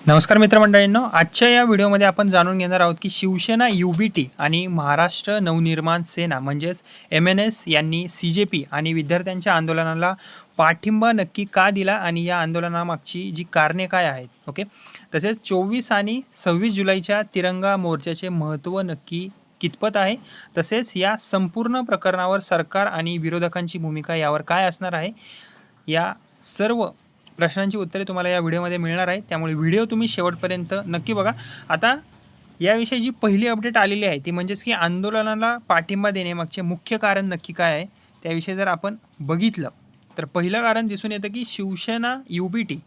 नमस्कार मित्रमंडळींनो, आजच्या या व्हिडिओमध्ये आपण जाणून घेणार आहोत की शिवसेना UBT आणि महाराष्ट्र नवनिर्माण सेना म्हणजेच MNS यांनी CJP आणि विद्यार्थ्यांच्या आंदोलनाला पाठिंबा नक्की का दिला आणि या आंदोलनामागची जी कारणे काय आहेत. ओके, तसेच 24 आणि 26 जुलैच्या तिरंगा मोर्चाचे महत्त्व नक्की कितपत आहे, तसेच या संपूर्ण प्रकरणावर सरकार आणि विरोधकांची भूमिका यावर काय असणार आहे, या सर्व प्रश्नांची उत्तरे तुम्हाला या व्हिडिओमध्ये मिळणार आहे. त्यामुळे व्हिडिओ तुम्ही शेवटपर्यंत नक्की बघा. आता याविषयी जी पहिली अपडेट आलेली आहे ती म्हणजेच की आंदोलनाला पाठिंबा देण्यामागचे मुख्य कारण नक्की काय आहे, त्याविषयी जर आपण बघितलं तर पहिलं कारण दिसून येतं की शिवसेना UBT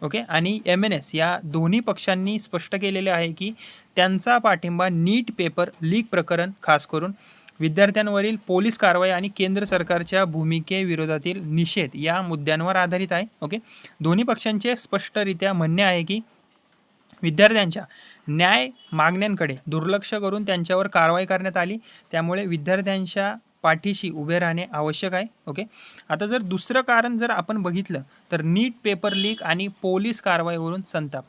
ओके आणि MNS या दोन्ही पक्षांनी स्पष्ट केलेले आहे की त्यांचा पाठिंबा नीट पेपर लीक प्रकरण, खास करून विद्यार्थ्यांवरील पोलीस कारवाई आणि केंद्र सरकारच्या भूमिकेविरोधातील निषेध या मुद्द्यांवर आधारित आहे. ओके, दोन्ही पक्षांचे स्पष्टरित्या म्हणणे आहे की विद्यार्थ्यांच्या न्याय मागण्यांकडे दुर्लक्ष करून त्यांच्यावर कारवाई करण्यात आली, त्यामुळे विद्यार्थ्यांच्या पाठीशी उभे राहणे आवश्यक आहे. ओके, आता जर दुसरं कारण जर आपण बघितलं तर नीट पेपर लीक आणि पोलीस कारवाईवरून संताप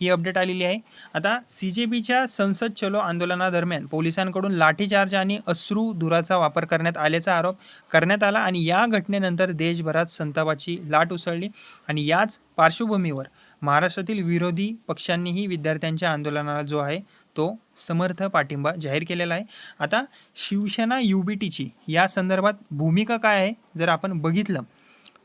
ही अपडेट आलेली आहे. आता CJPच्या संसद चलो आंदोलनादरम्यान पोलिसांकडून लाठीचार्ज आणि अश्रू धुराचा वापर करण्यात आल्याचा आरोप करण्यात आला आणि या घटनेनंतर देशभरात संतापाची लाट उसळली आणि याच पार्श्वभूमीवर महाराष्ट्रातील विरोधी पक्षांनीही विद्यार्थ्यांच्या आंदोलनाला जो आहे तो समर्थ पाठिंबा जाहीर केलेला आहे. आता शिवसेना UBTची या संदर्भात भूमिका काय आहे जर आपण बघितलं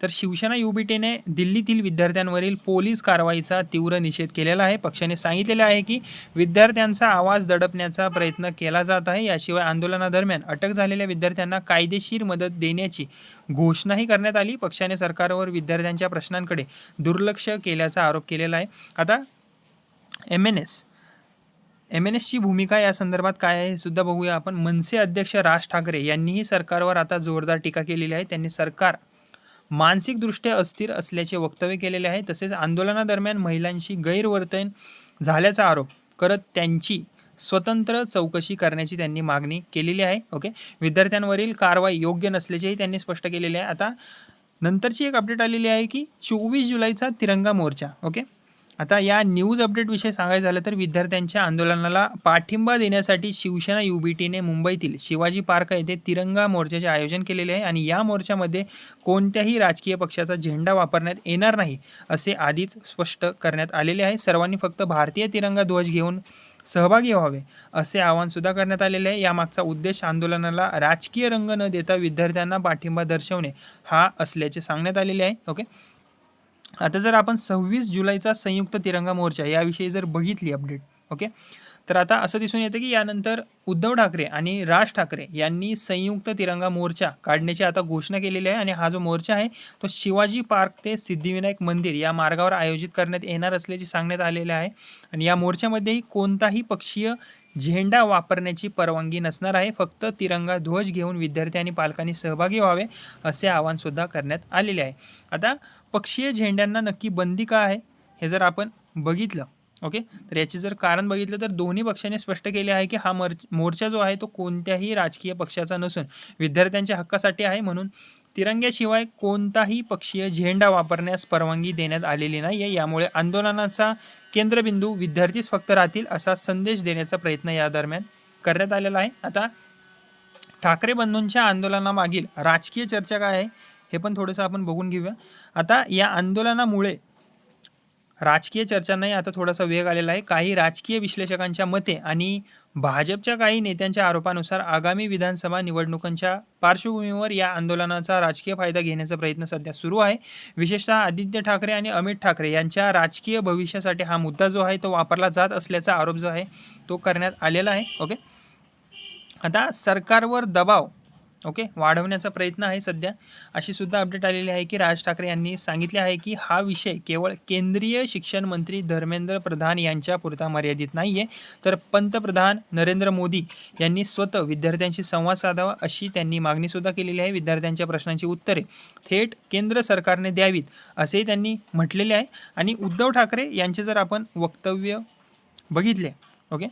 तर शिवसेना UBTने दिल्लीतील विद्यार्थ्यांवरील पोलीस कारवाईचा तीव्र निषेध केलेला आहे. पक्षाने सांगितलेले आहे की विद्यार्थ्यांचा आवाज दडपण्याचा प्रयत्न केला जात आहे. याशिवाय आंदोलनादरम्यान अटक झालेल्या विद्यार्थ्यांना कायदेशीर मदत देण्याची घोषणाही करण्यात आली. पक्षाने सरकारवर विद्यार्थ्यांच्या प्रश्नांकडे दुर्लक्ष केल्याचा आरोप केलेला आहे. आता MNSची भूमिका या संदर्भात काय आहे हे सुद्धा बघूया आपण. मनसे अध्यक्ष राज ठाकरे यांनीही सरकारवर आता जोरदार टीका केलेली आहे. त्यांनी सरकार मानसिकदृष्ट्या अस्थिर असल्याचे वक्तव्य केलेले आहे. तसेच आंदोलनादरम्यान महिलांशी गैरवर्तन झाल्याचा आरोप करत त्यांची स्वतंत्र चौकशी करण्याची त्यांनी मागणी केलेली आहे. ओके, विद्यार्थ्यांवरील कारवाई योग्य नसल्याचेही त्यांनी स्पष्ट केलेले आहे. आता नंतरची एक अपडेट आलेली आहे की 24 जुलैचा तिरंगा मोर्चा. ओके, आता या न्यूज अपडेटविषयी सांगायचं झालं तर विद्यार्थ्यांच्या आंदोलनाला पाठिंबा देण्यासाठी शिवसेना UBTने मुंबईतील शिवाजी पार्क येथे तिरंगा मोर्चाचे आयोजन केलेले आहे आणि या मोर्चामध्ये कोणत्याही राजकीय पक्षाचा झेंडा वापरण्यात येणार नाही असे आधीच स्पष्ट करण्यात आलेले आहे. सर्वांनी फक्त भारतीय तिरंगा ध्वज घेऊन सहभागी व्हावे असे आवाहनसुद्धा करण्यात आलेले आहे. यामागचा उद्देश आंदोलनाला राजकीय रंग न देता विद्यार्थ्यांना पाठिंबा दर्शवणे हा असल्याचे सांगण्यात आलेले आहे. ओके, आता जर आपण 26 जुलैचा संयुक्त तिरंगा मोर्चा याविषयी जर बघितली अपडेट, ओके, तर आता असं दिसून येतं की यानंतर उद्धव ठाकरे आणि राज ठाकरे यांनी संयुक्त तिरंगा मोर्चा काढण्याची आता घोषणा केलेली आहे आणि हा जो मोर्चा आहे तो शिवाजी पार्क ते सिद्धिविनायक मंदिर या मार्गावर आयोजित करण्यात येणार असल्याचे सांगण्यात आलेले आहे आणि या मोर्चामध्येही कोणताही पक्षीय झेंडा वापरण्याची परवानगी नसणार आहे. फक्त तिरंगा ध्वज घेऊन विद्यार्थी आणि पालकांनी सहभागी व्हावे असे आवाहनसुद्धा करण्यात आलेले आहे. आता पक्षीय झेंड्यांना नक्की बंदी का आहे हे जर आपण बघितलं, ओके, तर याचे जर कारण बघितलं तर दोन्ही पक्षांनी स्पष्ट केले आहे की हा मोर्चा जो आहे तो कोणत्याही राजकीय पक्षाचा नसून विद्यार्थ्यांच्या हक्कासाठी आहे. म्हणून तिरंग्याशिवाय कोणताही पक्षीय झेंडा वापरण्यास परवानगी देण्यात आलेली नाही आहे. यामुळे आंदोलनाचा केंद्रबिंदू विद्यार्थीच फक्त राहतील असा संदेश देण्याचा प्रयत्न या दरम्यान करण्यात आलेला आहे. आता ठाकरे बंधूंच्या आंदोलनामागील राजकीय चर्चा काय आहे हे पण थोडंसं आपण बघून घेऊया. आता या आंदोलनामुळे राजकीय चर्चांनाही आता थोडासा वेग आलेला आहे. काही राजकीय विश्लेषकांच्या मते आणि भाजपच्या काही नेत्यांच्या आरोपानुसार आगामी विधानसभा निवडणुकांच्या पार्श्वभूमीवर या आंदोलनाचा राजकीय फायदा घेण्याचा प्रयत्न सध्या सुरू आहे. विशेषतः आदित्य ठाकरे आणि अमित ठाकरे यांच्या राजकीय भविष्यासाठी हा मुद्दा जो आहे तो वापरला जात असल्याचा आरोप जो आहे तो करण्यात आलेला आहे. ओके, आता सरकारवर दबाव वाढवण्याचा प्रयत्न आहे सध्या, अशी सुद्धा अपडेट आलेली आहे की राज ठाकरे यांनी सांगितले आहे की हा विषय केवळ केंद्रीय शिक्षण मंत्री धर्मेंद्र प्रधान यांच्या पुरता मर्यादित नाही आहे, तर पंतप्रधान नरेंद्र मोदी यांनी स्वतः विद्यार्थ्यांशी संवाद साधावा अशी त्यांनी मागणीसुद्धा केलेली आहे. विद्यार्थ्यांच्या प्रश्नांची उत्तरे थेट केंद्र सरकारने द्यावीत असेही त्यांनी म्हटलेले आहे. आणि उद्धव ठाकरे यांचे जर आपण वक्तव्य बघितले, ओके,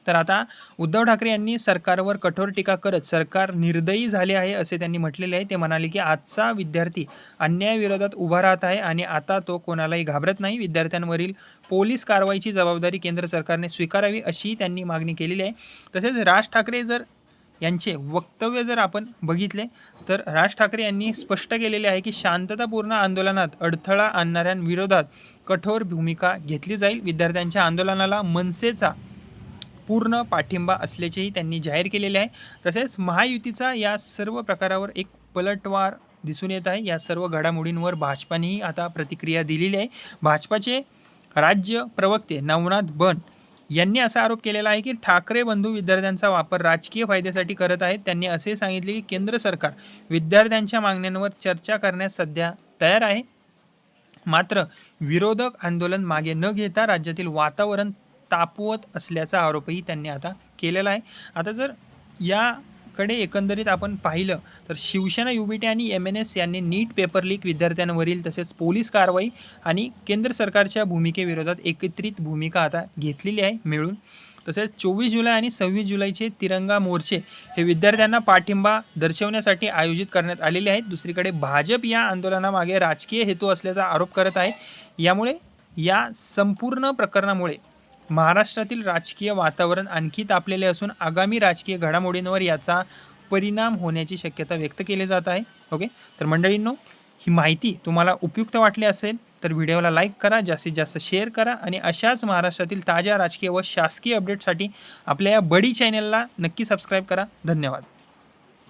तर आता उद्धव ठाकरे यांनी सरकारवर कठोर टीका करत सरकार निर्दयी झाले आहे असे त्यांनी म्हटलेले आहे. ते म्हणाले की आजचा विद्यार्थी अन्यायाविरोधात उभा राहत आहे आणि आता तो कोणालाही घाबरत नाही. विद्यार्थ्यांवरील पोलीस कारवाईची जबाबदारी केंद्र सरकारने स्वीकारावी अशी त्यांनी मागणी केलेली आहे. तसेच राज ठाकरे यांचे वक्तव्य जर आपण बघितले तर राज ठाकरे यांनी स्पष्ट केलेले आहे की शांततापूर्ण आंदोलनात अडथळा आणणाऱ्यांविरोधात कठोर भूमिका घेतली जाईल. विद्यार्थ्यांच्या आंदोलनाला मनसेचा पूर्ण पाठिंबा असल्याचेही त्यांनी जाहीर केलेले आहे. तसेच महायुतीचा या सर्व प्रकारावर एक पलटवार दिसून येत आहे. या सर्व घडामोडींवर भाजपानेही आता प्रतिक्रिया दिलेली आहे. भाजपाचे राज्य प्रवक्ते नवनाथ बन यांनी असा आरोप केलेला आहे की ठाकरे बंधू विद्यार्थ्यांचा वापर राजकीय फायद्यासाठी करत आहेत. त्यांनी असे सांगितले की केंद्र सरकार विद्यार्थ्यांच्या मागण्यांवर चर्चा करण्यास सध्या तयार आहे, मात्र विरोधक आंदोलन मागे न घेता राज्यातील वातावरण तापवत असल्याचा आरोपही त्यांनी आता केलेला आहे. आता जर याकडे एकंदरीत आपण पाहिलं तर शिवसेना, युबीटी आणि MNS यांनी नीट पेपर लीक, विद्यार्थ्यांवरील तसेच पोलीस कारवाई आणि केंद्र सरकारच्या भूमिकेविरोधात एकत्रित भूमिका आता घेतलेली आहे मिळून. तसेच 24 जुलै आणि 26 जुलैचे तिरंगा मोर्चे हे विद्यार्थ्यांना पाठिंबा दर्शवण्यासाठी आयोजित करण्यात आलेले आहेत. दुसरीकडे भाजप या आंदोलनामागे राजकीय हेतू असल्याचा आरोप करत आहे. यामुळे या संपूर्ण प्रकरणामुळे महाराष्ट्रातील राजकीय वातावरण आणखी तापलेले असून आगामी राजकीय घडामोडींवर याचा परिणाम होण्याची शक्यता व्यक्त केली जात आहे. ओके, तर मंडळींनो, ही माहिती तुम्हाला उपयुक्त वाटली असेल तर व्हिडिओला लाईक करा, जास्तीत जास्त शेअर करा आणि अशाच महाराष्ट्रातील ताज्या राजकीय व शासकीय अपडेटसाठी आपल्या या बडी चॅनलला नक्की सबस्क्राईब करा. धन्यवाद.